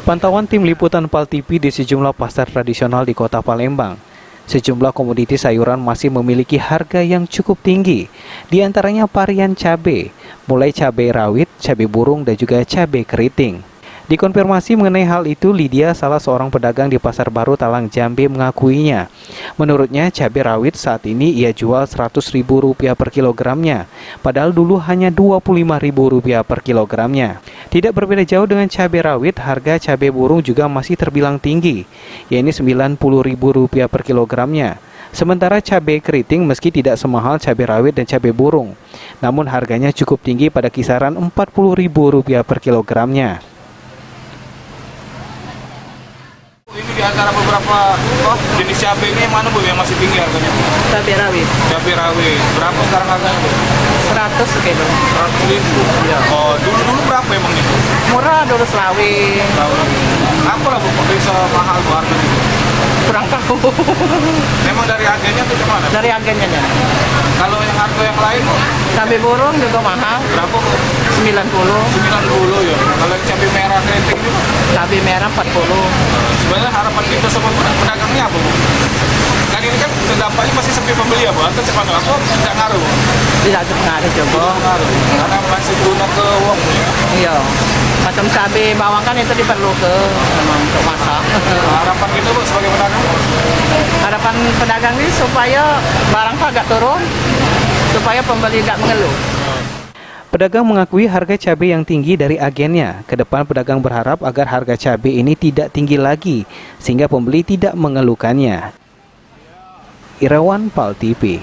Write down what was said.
Pantauan tim liputan PAL TV di sejumlah pasar tradisional di Kota Palembang. Sejumlah komoditi sayuran masih memiliki harga yang cukup tinggi. Di antaranya varian cabai, mulai cabai rawit, cabai burung, dan juga cabai keriting. Dikonfirmasi mengenai hal itu, Lydia, salah seorang pedagang di Pasar Baru Talang Jambe, mengakuinya. Menurutnya, cabai rawit saat ini ia jual Rp100.000 per kilogramnya, padahal dulu hanya Rp25.000 per kilogramnya. Tidak berbeda jauh dengan cabai rawit, harga cabai burung juga masih terbilang tinggi, yaitu Rp90.000 per kilogramnya. Sementara cabai keriting meski tidak semahal cabai rawit dan cabai burung, namun harganya cukup tinggi pada kisaran Rp40.000 per kilogramnya. Ini di antara beberapa jenis cabai ini yang mana Bu yang masih tinggi harganya? Cabai rawit. Cabai rawit. Berapa sekarang harganya Bu? 100 kilo. 100.000. Iya. Oh, dulu berapa emang itu? Murah dulu selawin. Apa lah Bu kok bisa mahal Bu harganya? Kurang tahu. Memang dari agennya atau gimana? Dari agennya ya. Kalau yang harga yang lain Bu? Cabai burung juga mahal. Berapa Bu? 90. 90 ya. Kalau yang cabai merah keriting itu? Cabai merah 40. Sebenarnya harapan kita sama pedagangnya apa Bu? Kan ini kan dampaknya masih sepi pembeli ya Bu? Atau cepat apa? Tidak ngaruh Bu? Tidak ngaruh juga. Ngaruh. Karena masih guna ke uang Bu ya? Iya. Macam cabai bawang kan itu diperlukan memang untuk masak. Harapan kita Bu sebagai pedagang? Harapan pedagang ini supaya barang agak turun, supaya pembeli tidak mengeluh. Pedagang mengakui harga cabai yang tinggi dari agennya. Kedepan pedagang berharap agar harga cabai ini tidak tinggi lagi, sehingga pembeli tidak mengeluhkannya. Irawan, PAL TV.